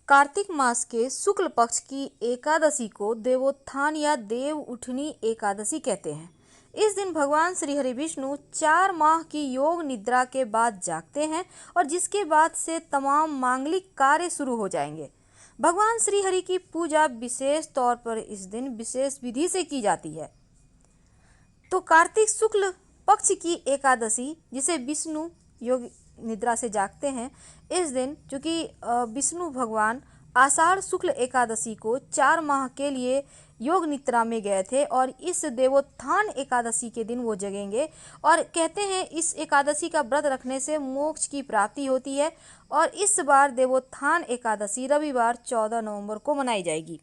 कार्तिक मास के शुक्ल पक्ष की एकादशी को देवोत्थान या देव उठनी एकादशी कहते हैं। इस दिन भगवान श्री हरि विष्णु 4 माह की योग निद्रा के बाद जागते हैं और जिसके बाद से तमाम मांगलिक कार्य शुरू हो जाएंगे। भगवान श्री हरि की पूजा विशेष तौर पर इस दिन विशेष विधि से की जाती है। तो कार्तिक शुक्ल पक्ष की एकादशी जिसे विष्णु योग निद्रा से जागते हैं, इस दिन चूँकि विष्णु भगवान आषाढ़ शुक्ल एकादशी को 4 माह के लिए योग निद्रा में गए थे और इस देवोत्थान एकादशी के दिन वो जगेंगे और कहते हैं इस एकादशी का व्रत रखने से मोक्ष की प्राप्ति होती है। और इस बार देवोत्थान एकादशी रविवार 14 नवंबर को मनाई जाएगी।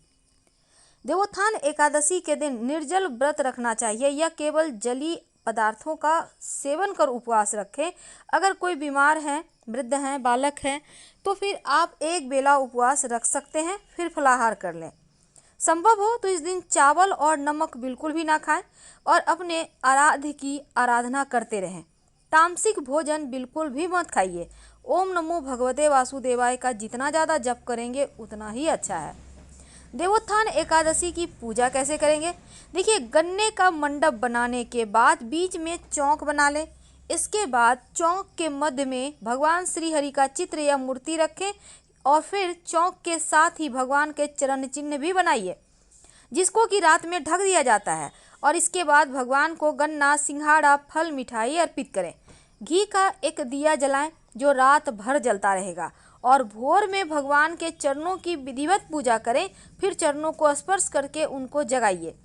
देवोत्थान एकादशी के दिन निर्जल व्रत रखना चाहिए या केवल जली पदार्थों का सेवन कर उपवास रखें। अगर कोई बीमार है, वृद्ध हैं, बालक हैं तो फिर आप एक बेला उपवास रख सकते हैं, फिर फलाहार कर लें। संभव हो तो इस दिन चावल और नमक बिल्कुल भी ना खाएं और अपने आराध्य की आराधना करते रहें। तामसिक भोजन बिल्कुल भी मत खाइए। ओम नमो भगवते वासुदेवाय का जितना ज़्यादा जप करेंगे उतना ही अच्छा है। देवोत्थान एकादशी की पूजा कैसे करेंगे? देखिए, गन्ने का मंडप बनाने के बाद बीच में चौक बना लें। इसके बाद चौक के मध्य में भगवान श्री हरि का चित्र या मूर्ति रखें और फिर चौक के साथ ही भगवान के चरण चिन्ह भी बनाइए जिसको कि रात में ढक दिया जाता है। और इसके बाद भगवान को गन्ना, सिंघाड़ा, फल, मिठाई अर्पित करें। घी का एक दिया जलाएं जो रात भर जलता रहेगा और भोर में भगवान के चरणों की विधिवत पूजा करें। फिर चरणों को स्पर्श करके उनको जगाइए।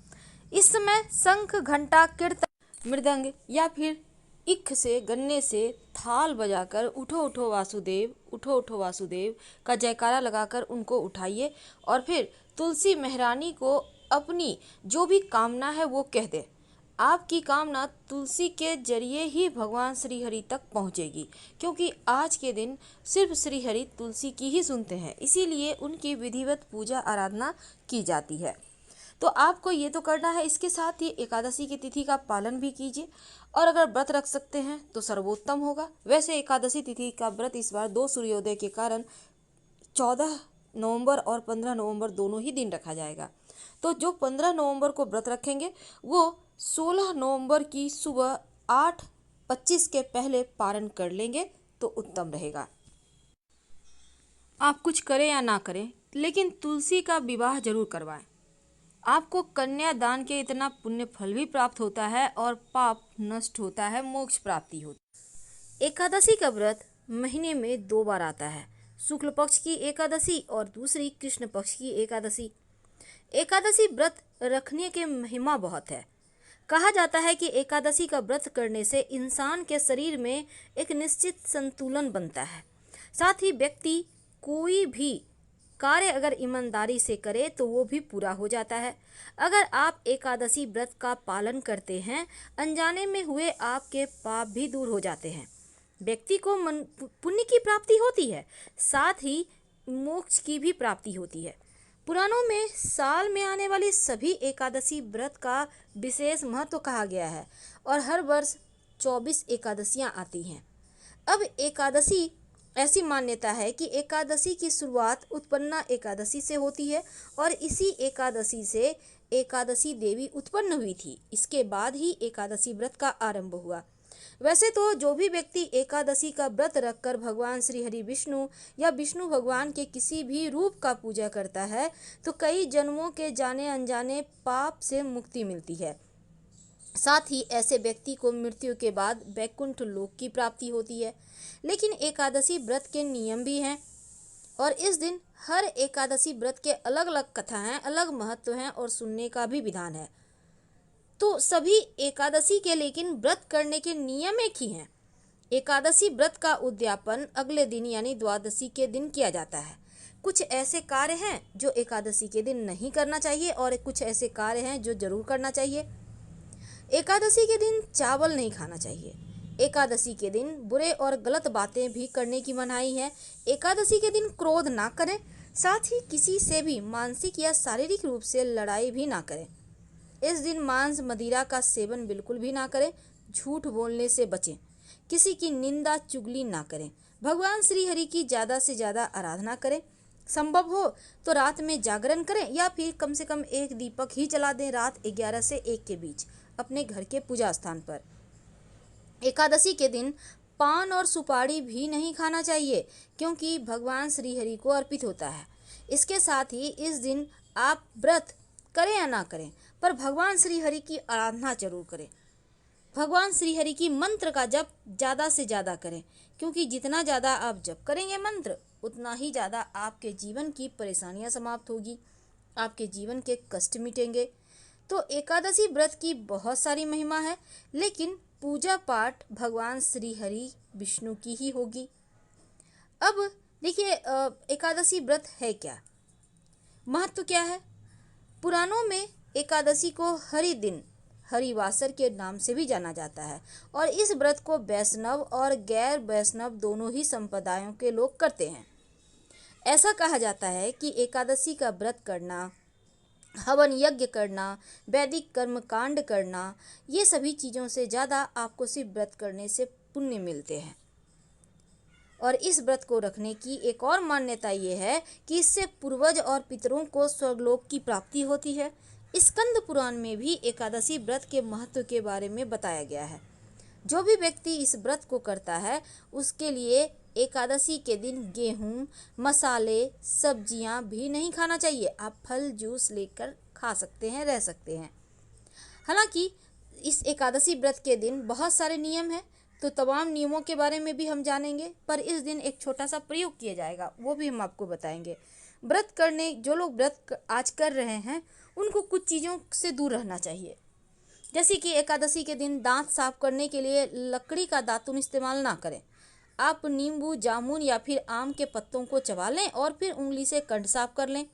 इस समय शंख, घंटा, कीर्तन, मृदंग या फिर इख से, गन्ने से थाल बजाकर उठो उठो वासुदेव, उठो उठो वासुदेव का जयकारा लगाकर उनको उठाइए और फिर तुलसी महारानी को अपनी जो भी कामना है वो कह दे। आपकी कामना तुलसी के जरिए ही भगवान श्री हरि तक पहुंचेगी, क्योंकि आज के दिन सिर्फ श्री हरि तुलसी की ही सुनते हैं, इसीलिए उनकी विधिवत पूजा आराधना की जाती है। तो आपको ये तो करना है। इसके साथ ही एकादशी की तिथि का पालन भी कीजिए और अगर व्रत रख सकते हैं तो सर्वोत्तम होगा। वैसे एकादशी तिथि का व्रत इस बार 2 सूर्योदय के कारण 14 नवंबर और 15 नवंबर दोनों ही दिन रखा जाएगा। तो जो 15 नवंबर को व्रत रखेंगे वो 16 नवंबर की सुबह 8:25 के पहले पारण कर लेंगे तो उत्तम रहेगा। आप कुछ करें या ना करें, लेकिन तुलसी का विवाह जरूर करवाएं। आपको कन्या दान के इतना पुण्य फल भी प्राप्त होता है और पाप नष्ट होता है, मोक्ष प्राप्ति होती है। एकादशी का व्रत महीने में 2 बार आता है, शुक्ल पक्ष की एकादशी और दूसरी कृष्ण पक्ष की एकादशी। एकादशी व्रत रखने के महिमा बहुत है। कहा जाता है कि एकादशी का व्रत करने से इंसान के शरीर में एक निश्चित संतुलन बनता है। साथ ही व्यक्ति कोई भी कार्य अगर ईमानदारी से करे तो वो भी पूरा हो जाता है। अगर आप एकादशी व्रत का पालन करते हैं, अनजाने में हुए आपके पाप भी दूर हो जाते हैं। व्यक्ति को पुण्य की प्राप्ति होती है, साथ ही मोक्ष की भी प्राप्ति होती है। पुराणों में साल में आने वाली सभी एकादशी व्रत का विशेष महत्व कहा गया है और हर वर्ष 24 एकादशियां आती हैं। अब एकादशी ऐसी मान्यता है कि एकादशी की शुरुआत उत्पन्ना एकादशी से होती है और इसी एकादशी से एकादशी देवी उत्पन्न हुई थी। इसके बाद ही एकादशी व्रत का आरंभ हुआ। वैसे तो जो भी व्यक्ति एकादशी का व्रत रखकर भगवान श्री हरि विष्णु या विष्णु भगवान के किसी भी रूप का पूजा करता है तो कई जन्मों के जाने अनजाने पाप से मुक्ति मिलती है। साथ ही ऐसे व्यक्ति को मृत्यु के बाद वैकुंठ लोक की प्राप्ति होती है। लेकिन एकादशी व्रत के नियम भी हैं और इस दिन हर एकादशी व्रत के अलग अलग कथा हैं, अलग महत्व हैं और सुनने का भी विधान है। तो सभी एकादशी के लेकिन व्रत करने के नियम एक ही हैं। एकादशी व्रत का उद्यापन अगले दिन यानी द्वादशी के दिन किया जाता है। कुछ ऐसे कार्य हैं जो एकादशी के दिन नहीं करना चाहिए और कुछ ऐसे कार्य हैं जो जरूर करना चाहिए। एकादशी के दिन चावल नहीं खाना चाहिए। एकादशी के दिन बुरे और गलत बातें भी करने की मनाही है। एकादशी के दिन क्रोध ना करें, साथ ही किसी से भी मानसिक या शारीरिक रूप से लड़ाई भी ना करें। इस दिन मांस, मदिरा का सेवन बिल्कुल भी ना करें। झूठ बोलने से बचें। किसी की निंदा, चुगली ना करें। भगवान श्री हरि की ज़्यादा से ज़्यादा आराधना करें। संभव हो तो रात में जागरण करें या फिर कम से कम एक दीपक ही जला दें रात 11 से 1 के बीच अपने घर के पूजा स्थान पर। एकादशी के दिन पान और सुपारी भी नहीं खाना चाहिए क्योंकि भगवान श्री हरि को अर्पित होता है। इसके साथ ही इस दिन आप व्रत करें या ना करें पर भगवान श्री हरि की आराधना जरूर करें। भगवान श्री हरि की मंत्र का जप ज़्यादा से ज़्यादा करें क्योंकि जितना ज़्यादा आप जप करेंगे मंत्र उतना ही ज़्यादा आपके जीवन की परेशानियां समाप्त होगी, आपके जीवन के कष्ट मिटेंगे। तो एकादशी व्रत की बहुत सारी महिमा है, लेकिन पूजा पाठ भगवान श्री हरि विष्णु की ही होगी। अब देखिए एकादशी व्रत है क्या, महत्व क्या है। पुराणों में एकादशी को हरि दिन हरिवासर के नाम से भी जाना जाता है और इस व्रत को वैष्णव और गैर वैष्णव दोनों ही संप्रदायों के लोग करते हैं। ऐसा कहा जाता है कि एकादशी का व्रत करना, हवन यज्ञ करना, वैदिक कर्म कांड करना, ये सभी चीज़ों से ज़्यादा आपको सिर्फ व्रत करने से पुण्य मिलते हैं। और इस व्रत को रखने की एक और मान्यता ये है कि इससे पूर्वज और पितरों को स्वर्गलोक की प्राप्ति होती है। स्कंद पुराण में भी एकादशी व्रत के महत्व के बारे में बताया गया है। जो भी व्यक्ति इस व्रत को करता है उसके लिए एकादशी के दिन गेहूं, मसाले, सब्जियां भी नहीं खाना चाहिए। आप फल जूस लेकर खा सकते हैं, रह सकते हैं। हालांकि इस एकादशी व्रत के दिन बहुत सारे नियम हैं, तो तमाम नियमों के बारे में भी हम जानेंगे, पर इस दिन एक छोटा सा प्रयोग किया जाएगा, वो भी हम आपको बताएंगे। व्रत करने जो लोग व्रत आज कर रहे हैं उनको कुछ चीज़ों से दूर रहना चाहिए, जैसे कि एकादशी के दिन दांत साफ करने के लिए लकड़ी का दातुन इस्तेमाल ना करें। आप नींबू, जामुन या फिर आम के पत्तों को चबा लें और फिर उंगली से कंठ साफ कर लें।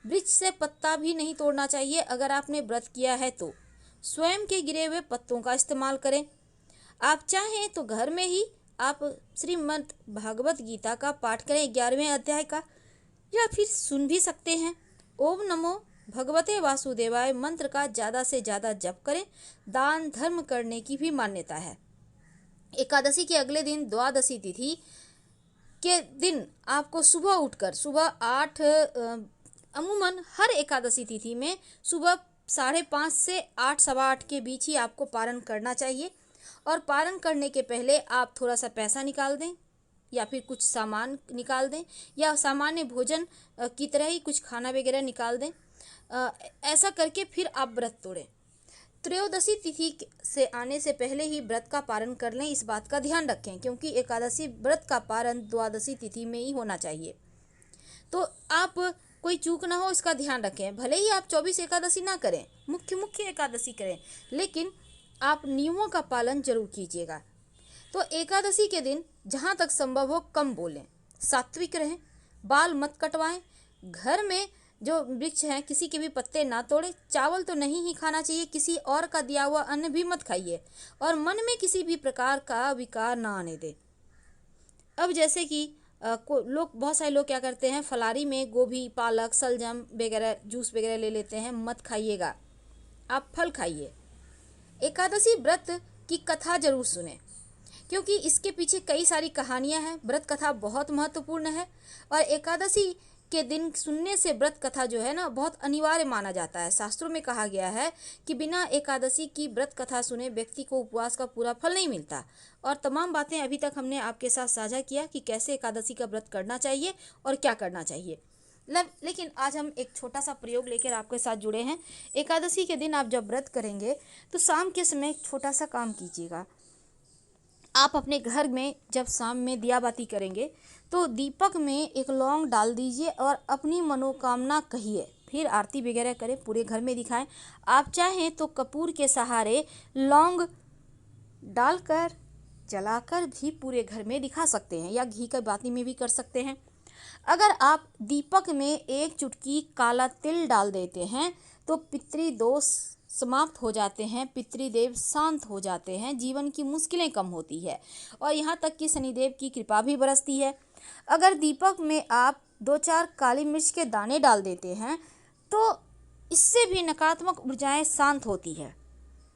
वृक्ष से पत्ता भी नहीं तोड़ना चाहिए। अगर आपने व्रत किया है तो स्वयं के गिरे हुए पत्तों का इस्तेमाल करें। आप चाहें तो घर में ही आप श्रीमद् भागवत गीता का पाठ करें 11वें अध्याय का, या फिर सुन भी सकते हैं। ओम नमो भगवते वासुदेवाय मंत्र का ज़्यादा से ज़्यादा जप करें। दान धर्म करने की भी मान्यता है। एकादशी के अगले दिन द्वादशी तिथि के दिन आपको सुबह उठकर सुबह 8 अमूमन हर एकादशी तिथि में सुबह 5:30 से 8 सवा 8 के बीच ही आपको पारण करना चाहिए। और पारण करने के पहले आप थोड़ा सा पैसा निकाल दें या फिर कुछ सामान निकाल दें या सामान्य भोजन की तरह ही कुछ खाना वगैरह निकाल दें। ऐसा करके फिर आप व्रत तोड़ें। त्रयोदशी तिथि से आने से पहले ही व्रत का पारण कर लें, इस बात का ध्यान रखें क्योंकि एकादशी व्रत का पारण द्वादशी तिथि में ही होना चाहिए। तो आप कोई चूक ना हो इसका ध्यान रखें। भले ही आप 24 एकादशी ना करें, मुख्य एकादशी करें, लेकिन आप नियमों का पालन जरूर कीजिएगा। तो एकादशी के दिन जहाँ तक संभव हो कम बोलें, सात्विक रहें, बाल मत कटवाएं, घर में जो वृक्ष हैं किसी के भी पत्ते ना तोड़ें, चावल तो नहीं ही खाना चाहिए, किसी और का दिया हुआ अन्न भी मत खाइए और मन में किसी भी प्रकार का विकार ना आने दें। अब जैसे कि बहुत सारे लोग क्या करते हैं, फलारी में गोभी, पालक, सलजम वगैरह जूस वगैरह ले लेते हैं, मत खाइएगा, आप फल खाइए। एकादशी व्रत की कथा जरूर सुने क्योंकि इसके पीछे कई सारी कहानियां हैं। व्रत कथा बहुत महत्वपूर्ण है और एकादशी के दिन सुनने से व्रत कथा जो है ना बहुत अनिवार्य माना जाता है। शास्त्रों में कहा गया है कि बिना एकादशी की व्रत कथा सुने व्यक्ति को उपवास का पूरा फल नहीं मिलता। और तमाम बातें अभी तक हमने आपके साथ साझा किया कि कैसे एकादशी का व्रत करना चाहिए और क्या करना चाहिए। लेकिन आज हम एक छोटा सा प्रयोग लेकर आपके साथ जुड़े हैं। एकादशी के दिन आप जब व्रत करेंगे तो शाम के समय एक छोटा सा काम कीजिएगा। आप अपने घर में जब शाम में दिया बाती करेंगे तो दीपक में एक लौंग डाल दीजिए और अपनी मनोकामना कहिए, फिर आरती वगैरह करें, पूरे घर में दिखाएं। आप चाहें तो कपूर के सहारे लौंग डालकर जलाकर भी पूरे घर में दिखा सकते हैं या घी की बाती में भी कर सकते हैं। अगर आप दीपक में एक चुटकी काला तिल डाल देते हैं तो पितृदोष समाप्त हो जाते हैं, पितृदेव शांत हो जाते हैं, जीवन की मुश्किलें कम होती है और यहाँ तक कि शनिदेव की कृपा भी बरसती है। अगर दीपक में आप 2-4 काली मिर्च के दाने डाल देते हैं तो इससे भी नकारात्मक ऊर्जाएं शांत होती है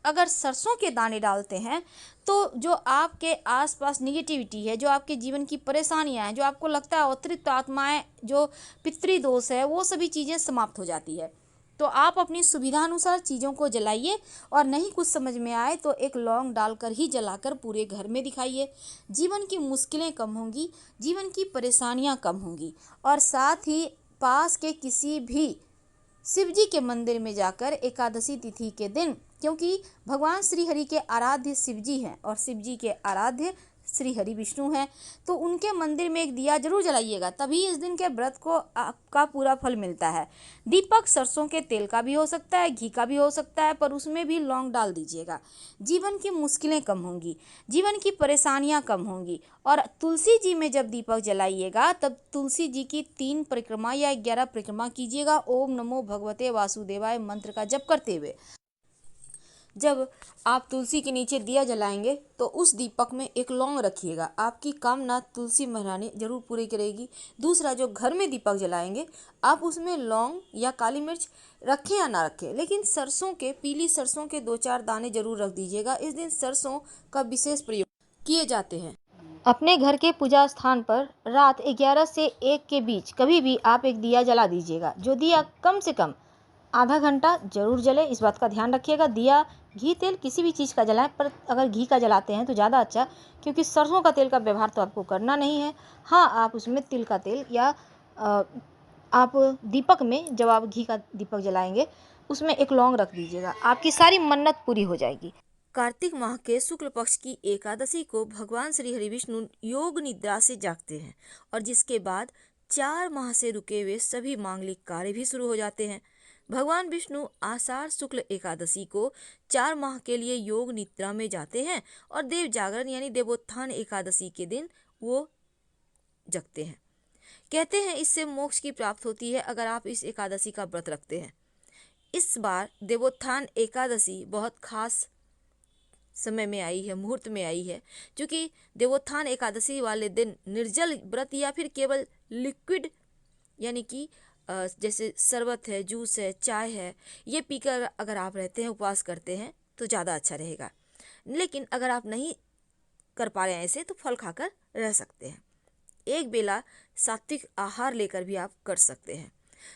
अगर सरसों के दाने डालते हैं तो जो आपके आसपास निगेटिविटी है, जो आपके जीवन की परेशानियां हैं, जो आपको लगता है अतिरिक्त आत्माएं, जो पितृदोष है, वो सभी चीज़ें समाप्त हो जाती है। तो आप अपनी सुविधानुसार चीज़ों को जलाइए और नहीं कुछ समझ में आए तो एक लौंग डालकर ही जलाकर पूरे घर में दिखाइए। जीवन की मुश्किलें कम होंगी, जीवन की परेशानियां कम होंगी और साथ ही पास के किसी भी शिव जी के मंदिर में जाकर एकादशी तिथि के दिन, क्योंकि भगवान श्री हरि के आराध्य शिव जी हैं और शिव जी के आराध्य श्री हरि विष्णु हैं, तो उनके मंदिर में एक दिया जरूर जलाइएगा, तभी इस दिन के व्रत को आपका पूरा फल मिलता है। दीपक सरसों के तेल का भी हो सकता है, घी का भी हो सकता है, पर उसमें भी लौंग डाल दीजिएगा। जीवन की मुश्किलें कम होंगी, जीवन की परेशानियां कम होंगी। और तुलसी जी में जब दीपक जलाइएगा तब तुलसी जी की 3 परिक्रमा या 11 परिक्रमा कीजिएगा, ओम नमो भगवते वासुदेवाय मंत्र का जप करते हुए। जब आप तुलसी के नीचे दिया जलाएंगे तो उस दीपक में एक लौंग रखिएगा, आपकी कामना तुलसी महारानी जरूर पूरी करेगी। दूसरा, जो घर में दीपक जलाएंगे आप उसमें लौंग या काली मिर्च रखें या ना रखें, लेकिन सरसों के, पीली सरसों के 2-4 दाने जरूर रख दीजिएगा। इस दिन सरसों का विशेष प्रयोग किए जाते हैं। अपने घर के पूजा स्थान पर रात 11 से 1 के बीच कभी भी आप एक दिया जला दीजिएगा। जो दिया कम से कम आधा घंटा जरूर जले, इस बात का ध्यान रखिएगा। दिया घी तेल किसी भी चीज़ का जलाएं, पर अगर घी का जलाते हैं तो ज़्यादा अच्छा, क्योंकि सरसों का तेल का व्यवहार तो आपको करना नहीं है। हाँ, आप उसमें तिल का तेल या आप दीपक में जब आप घी का दीपक जलाएंगे उसमें एक लौंग रख दीजिएगा, आपकी सारी मन्नत पूरी हो जाएगी। कार्तिक माह के शुक्ल पक्ष की एकादशी को भगवान श्री हरि विष्णु योग निद्रा से जागते हैं और जिसके बाद 4 माह से रुके हुए सभी मांगलिक कार्य भी शुरू हो जाते हैं। भगवान विष्णु आषाढ़ शुक्ल एकादशी को 4 माह के लिए योग निद्रा में जाते हैं और देव जागरण यानी देवोत्थान एकादशी के दिन वो जगते हैं। कहते हैं इससे मोक्ष की प्राप्ति होती है अगर आप इस एकादशी का व्रत रखते हैं। इस बार देवोत्थान एकादशी बहुत खास समय में आई है, मुहूर्त में आई है, क्योंकि देवोत्थान एकादशी वाले दिन निर्जल व्रत या फिर केवल लिक्विड यानी कि जैसे शरबत है, जूस है, चाय है, ये पीकर अगर आप रहते हैं, उपवास करते हैं तो ज़्यादा अच्छा रहेगा। लेकिन अगर आप नहीं कर पा रहे हैं ऐसे, तो फल खाकर रह सकते हैं। एक बेला सात्विक आहार लेकर भी आप कर सकते हैं।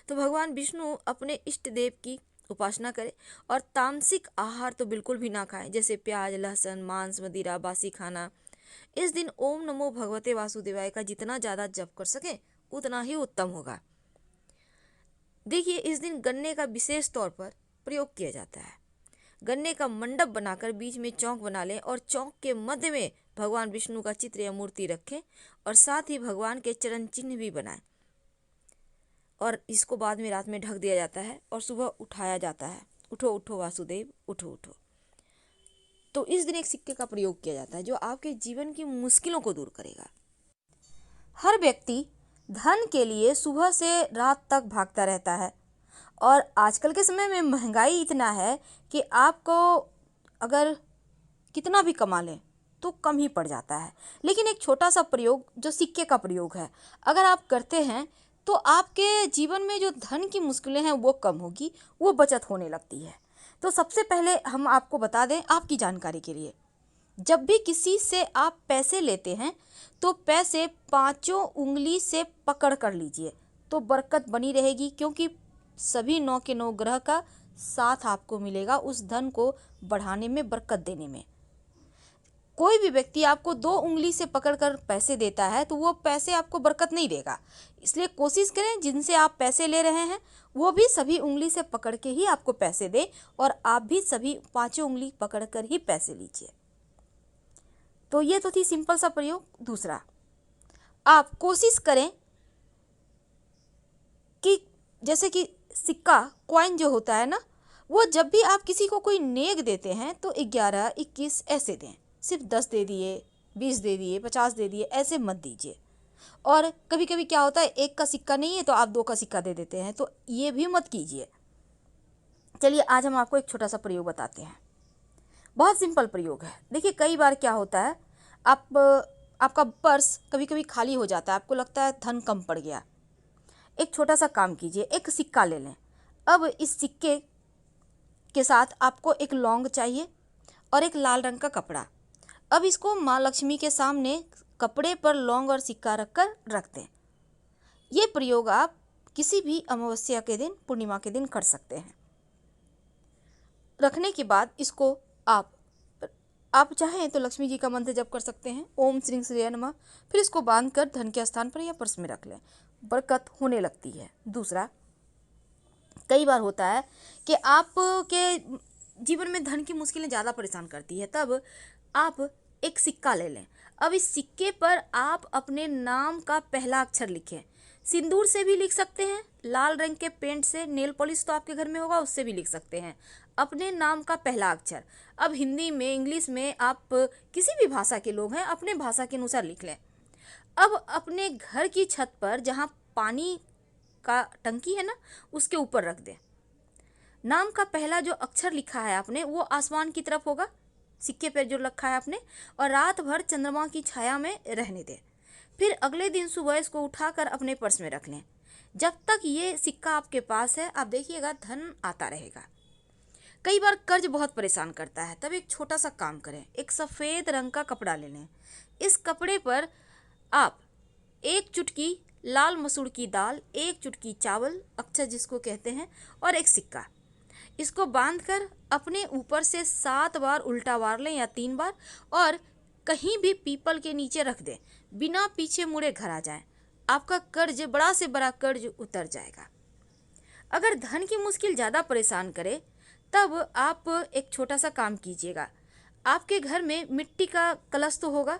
तो भगवान विष्णु अपने इष्ट देव की उपासना करें और तामसिक आहार तो बिल्कुल भी ना खाएं, जैसे प्याज, लहसुन, मांस, मदिरा, बासी खाना। इस दिन ओम नमो भगवते वासुदेवाय का जितना ज़्यादा जप कर सकें उतना ही उत्तम होगा। देखिए, इस दिन गन्ने का विशेष तौर पर प्रयोग किया जाता है। गन्ने का मंडप बनाकर बीच में चौक बना लें और चौक के मध्य में भगवान विष्णु का चित्र या मूर्ति रखें और साथ ही भगवान के चरण चिन्ह भी बनाएं और इसको बाद में रात में ढक दिया जाता है और सुबह उठाया जाता है। उठो उठो वासुदेव, उठो उठो। तो इस दिन एक सिक्के का प्रयोग किया जाता है जो आपके जीवन की मुश्किलों को दूर करेगा। हर व्यक्ति धन के लिए सुबह से रात तक भागता रहता है और आजकल के समय में महंगाई इतना है कि आपको अगर कितना भी कमा लें तो कम ही पड़ जाता है। लेकिन एक छोटा सा प्रयोग जो सिक्के का प्रयोग है, अगर आप करते हैं तो आपके जीवन में जो धन की मुश्किलें हैं वो कम होगी, वो बचत होने लगती है। तो सबसे पहले हम आपको बता दें आपकी जानकारी के लिए, जब भी किसी से आप पैसे लेते हैं तो पैसे 5 उंगली से पकड़ कर लीजिए तो बरकत बनी रहेगी, क्योंकि सभी 9 के 9 ग्रह का साथ आपको मिलेगा उस धन को बढ़ाने में, बरकत देने में। कोई भी व्यक्ति आपको 2 उंगली से पकड़कर पैसे देता है तो वो पैसे आपको बरकत नहीं देगा। इसलिए कोशिश करें जिनसे आप पैसे ले रहे हैं वो भी सभी उंगली से पकड़ के ही आपको पैसे दे और आप भी सभी 5 उंगली पकड़कर ही पैसे लीजिए। तो ये तो थी सिंपल सा प्रयोग। दूसरा, आप कोशिश करें कि जैसे कि सिक्का, कॉइन जो होता है ना, वो जब भी आप किसी को कोई नेक देते हैं तो 11, 21 ऐसे दें। सिर्फ 10 दे दिए, 20 दे दिए, 50 दे दिए, ऐसे मत दीजिए। और कभी कभी क्या होता है, 1 का सिक्का नहीं है तो आप 2 का सिक्का दे देते हैं, तो ये भी मत कीजिए। चलिए आज हम आपको एक छोटा सा प्रयोग बताते हैं। बहुत सिंपल प्रयोग है। देखिए, कई बार क्या होता है, आपका पर्स कभी कभी खाली हो जाता है, आपको लगता है धन कम पड़ गया। एक छोटा सा काम कीजिए, एक सिक्का ले लें। अब इस सिक्के के साथ आपको एक लौंग चाहिए, और एक लाल रंग का कपड़ा। अब इसको माँ लक्ष्मी के सामने कपड़े पर लौंग और सिक्का रखकर रख दें। ये प्रयोग आप किसी भी अमावस्या के दिन, पूर्णिमा के दिन कर सकते हैं। रखने के बाद इसको आप चाहें तो लक्ष्मी जी का मंत्र जप कर सकते हैं, ओम श्री श्री नमः। फिर इसको बांधकर धन के स्थान पर या पर्स में रख लें, बरकत होने लगती है। दूसरा, कई बार होता है कि आपके जीवन में धन की मुश्किलें ज़्यादा परेशान करती है, तब आप एक सिक्का ले लें। अब इस सिक्के पर आप अपने नाम का पहला अक्षर लिखें। सिंदूर से भी लिख सकते हैं, लाल रंग के पेंट से, नेल पॉलिश तो आपके घर में होगा उससे भी लिख सकते हैं अपने नाम का पहला अक्षर। अब हिंदी में, इंग्लिश में, आप किसी भी भाषा के लोग हैं, अपने भाषा के अनुसार लिख लें। अब अपने घर की छत पर जहाँ पानी का टंकी है ना, उसके ऊपर रख दें। नाम का पहला जो अक्षर लिखा है आपने वो आसमान की तरफ होगा, सिक्के पर जो रखा है आपने, और रात भर चंद्रमा की छाया में रहने दें। फिर अगले दिन सुबह इसको उठाकर अपने पर्स में रख लें। जब तक ये सिक्का आपके पास है, आप देखिएगा धन आता रहेगा। कई बार कर्ज बहुत परेशान करता है, तब एक छोटा सा काम करें, एक सफ़ेद रंग का कपड़ा ले लें। इस कपड़े पर आप एक चुटकी लाल मसूर की दाल, एक चुटकी चावल, अक्षर जिसको कहते हैं, और एक सिक्का, इसको बांधकर अपने ऊपर से 7 बार उल्टा वार लें या 3 बार, और कहीं भी पीपल के नीचे रख दें। बिना पीछे मुड़े घर आ जाएं, आपका कर्ज, बड़ा से बड़ा कर्ज उतर जाएगा। अगर धन की मुश्किल ज़्यादा परेशान करे, तब आप एक छोटा सा काम कीजिएगा। आपके घर में मिट्टी का कलश तो होगा,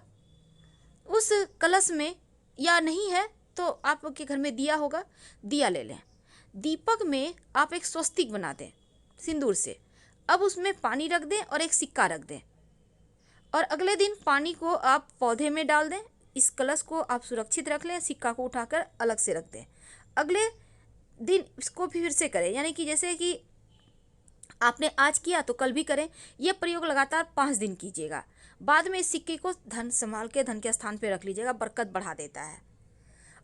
उस कलश में, या नहीं है तो आपके घर में दिया होगा, दिया ले लें। दीपक में आप एक स्वस्तिक बना दें सिंदूर से। अब उसमें पानी रख दें और एक सिक्का रख दें, और अगले दिन पानी को आप पौधे में डाल दें। इस कलश को आप सुरक्षित रख लें, सिक्का को उठाकर अलग से रख दें। अगले दिन इसको भी फिर से करें, यानी कि जैसे कि आपने आज किया तो कल भी करें। यह प्रयोग लगातार 5 दिन कीजिएगा। बाद में इस सिक्के को धन संभाल के धन के स्थान पर रख लीजिएगा, बरकत बढ़ा देता है।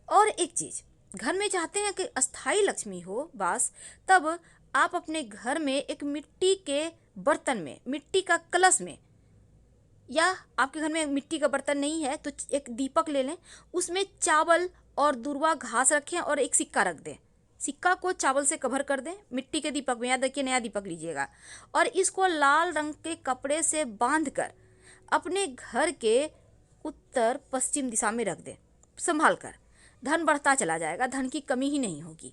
और एक चीज़, घर में चाहते हैं कि अस्थाई लक्ष्मी हो वास, तब आप अपने घर में एक मिट्टी के बर्तन में, मिट्टी का कलश में, या आपके घर में मिट्टी का बर्तन नहीं है तो एक दीपक ले लें, उसमें चावल और दूर्वा घास रखें और एक सिक्का रख दें। सिक्का को चावल से कवर कर दें मिट्टी के दीपक में, याद रखिए नया दीपक लीजिएगा, और इसको लाल रंग के कपड़े से बांधकर अपने घर के उत्तर पश्चिम दिशा में रख दें संभाल कर। धन बढ़ता चला जाएगा, धन की कमी ही नहीं होगी।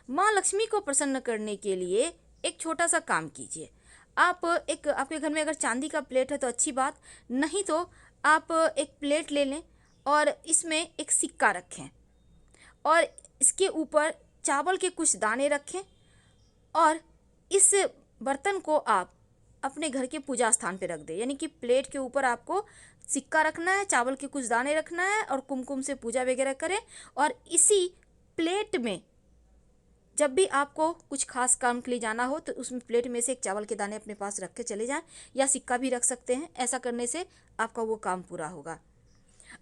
माँ लक्ष्मी को प्रसन्न करने के लिए एक छोटा सा काम कीजिए। आप आपके घर में अगर चांदी का प्लेट है तो अच्छी बात, नहीं तो आप एक प्लेट ले लें और इसमें एक सिक्का रखें, और इसके ऊपर चावल के कुछ दाने रखें, और इस बर्तन को आप अपने घर के पूजा स्थान पे रख दें। यानी कि प्लेट के ऊपर आपको सिक्का रखना है, चावल के कुछ दाने रखना है, और कुमकुम से पूजा वगैरह करें। और इसी प्लेट में जब भी आपको कुछ खास काम के लिए जाना हो तो उसमें प्लेट में से एक चावल के दाने अपने पास रख के चले जाएं, या सिक्का भी रख सकते हैं। ऐसा करने से आपका वो काम पूरा होगा।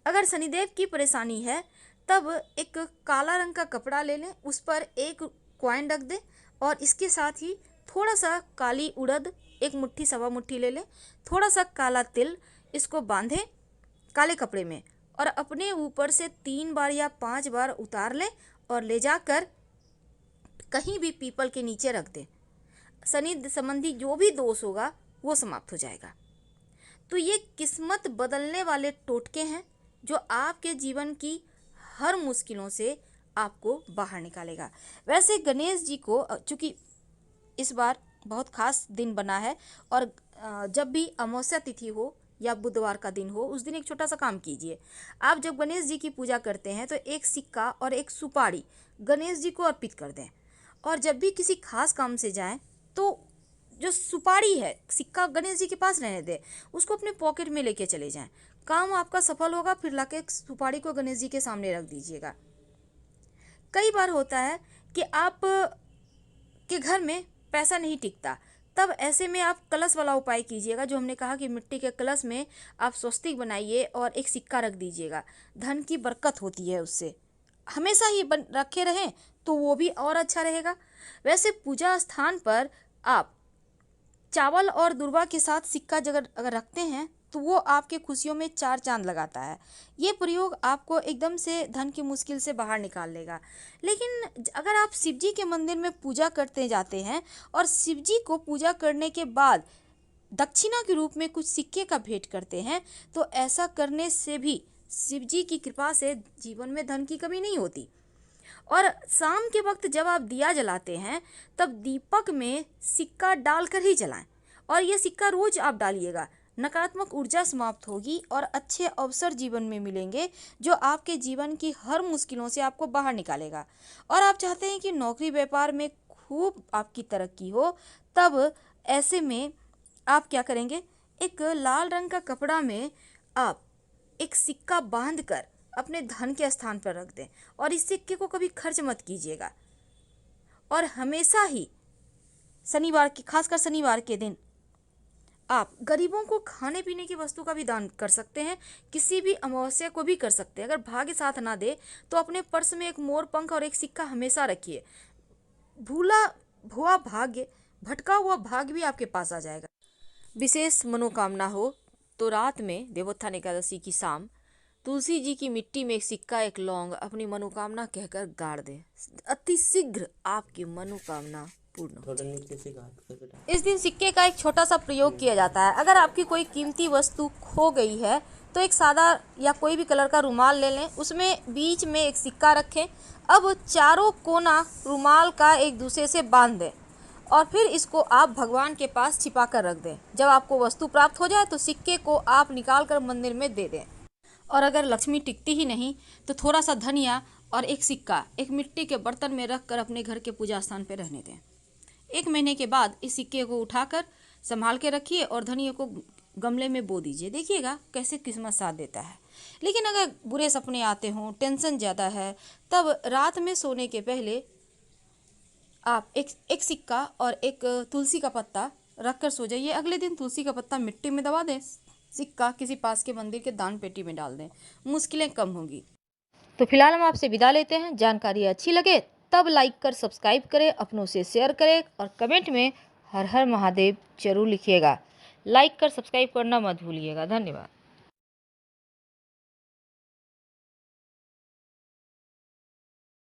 अगर शनिदेव की परेशानी है, तब एक काला रंग का कपड़ा ले लें, उस पर एक कॉइन रख दें, और इसके साथ ही थोड़ा सा काली उड़द, एक मुट्ठी सवा मुट्ठी ले लें, थोड़ा सा काला तिल, इसको बांधें काले कपड़े में, और अपने ऊपर से 3 बार या 5 बार उतार लें और ले जाकर कहीं भी पीपल के नीचे रख दें। शनि संबंधी जो भी दोष होगा वो समाप्त हो जाएगा। तो ये किस्मत बदलने वाले टोटके हैं जो आपके जीवन की हर मुश्किलों से आपको बाहर निकालेगा। वैसे गणेश जी को, चूँकि इस बार बहुत खास दिन बना है, और जब भी अमावस्या तिथि हो या बुधवार का दिन हो, उस दिन एक छोटा सा काम कीजिए। आप जब गणेश जी की पूजा करते हैं तो एक सिक्का और एक सुपारी गणेश जी को अर्पित कर दें, और जब भी किसी खास काम से जाएं तो जो सुपारी है, सिक्का गणेश जी के पास रहने दें, उसको अपने पॉकेट में लेके चले जाएं। काम आपका सफल होगा। फिर लाके सुपारी को गणेश जी के सामने रख दीजिएगा। कई बार होता है कि आप के घर में पैसा नहीं टिकता, तब ऐसे में आप कलश वाला उपाय कीजिएगा, जो हमने कहा कि मिट्टी के कलश में आप स्वस्तिक बनाइए और एक सिक्का रख दीजिएगा। धन की बरकत होती है उससे, हमेशा ही रखे रहें तो वो भी और अच्छा रहेगा। वैसे पूजा स्थान पर आप चावल और दुर्वा के साथ सिक्का अगर रखते हैं तो वो आपके खुशियों में 4 चांद लगाता है। ये प्रयोग आपको एकदम से धन की मुश्किल से बाहर निकाल लेगा। लेकिन अगर आप शिव जी के मंदिर में पूजा करते जाते हैं और शिव जी को पूजा करने के बाद दक्षिणा के रूप में कुछ सिक्के का भेंट करते हैं, तो ऐसा करने से भी शिव जी की कृपा से जीवन में धन की कमी नहीं होती। और शाम के वक्त जब आप दिया जलाते हैं तब दीपक में सिक्का डालकर ही जलाएं, और ये सिक्का रोज आप डालिएगा। नकारात्मक ऊर्जा समाप्त होगी और अच्छे अवसर जीवन में मिलेंगे, जो आपके जीवन की हर मुश्किलों से आपको बाहर निकालेगा। और आप चाहते हैं कि नौकरी व्यापार में खूब आपकी तरक्की हो, तब ऐसे में आप क्या करेंगे, एक लाल रंग का कपड़ा में आप एक सिक्का बांधकर अपने धन के स्थान पर रख दें, और इस सिक्के को कभी खर्च मत कीजिएगा। और हमेशा ही शनिवार के, खासकर शनिवार के दिन आप गरीबों को खाने पीने की वस्तु का भी दान कर सकते हैं। किसी भी अमावस्या को भी कर सकते हैं। अगर भाग्य साथ ना दे तो अपने पर्स में एक मोर पंख और एक सिक्का हमेशा रखिए। भूला भुआ भाग्य, भटका हुआ भाग्य भी आपके पास आ जाएगा। विशेष मनोकामना हो तो रात में देवोत्थान एकादशी की शाम तुलसी जी की मिट्टी में एक सिक्का, एक लौंग अपनी मनोकामना कहकर गाड़ दें। अति शीघ्र आपकी मनोकामना पूर्ण हो। इस दिन सिक्के का एक छोटा सा प्रयोग किया जाता है। अगर आपकी कोई कीमती वस्तु खो गई है तो एक सादा या कोई भी कलर का रुमाल ले लें, उसमें बीच में एक सिक्का रखें। अब चारों कोना रुमाल का एक दूसरे से बांध दें और फिर इसको आप भगवान के पास छिपा कर रख दें। जब आपको वस्तु प्राप्त हो जाए तो सिक्के को आप निकाल कर मंदिर में दे दें। और अगर लक्ष्मी टिकती ही नहीं तो थोड़ा सा धनिया और एक सिक्का एक मिट्टी के बर्तन में रख कर अपने घर के पूजा स्थान पर रहने दें। 1 महीने के बाद इस सिक्के को उठाकर संभाल के रखिए और धनिया को गमले में बो दीजिए। देखिएगा कैसे किस्मत साथ देता है। लेकिन अगर बुरे सपने आते हों, टेंशन ज़्यादा है, तब रात में सोने के पहले आप एक सिक्का और एक तुलसी का पत्ता रख कर सो जाइए। अगले दिन तुलसी का पत्ता मिट्टी में दबा दें, सिक्का किसी पास के मंदिर के दान पेटी में डाल दें। मुश्किलें कम होंगी। तो फिलहाल हम आपसे विदा लेते हैं। जानकारी अच्छी लगे तब लाइक कर सब्सक्राइब करें, अपनों से शेयर करें और कमेंट में हर हर महादेव जरूर लिखिएगा। लाइक कर सब्सक्राइब करना मत भूलिएगा। धन्यवाद।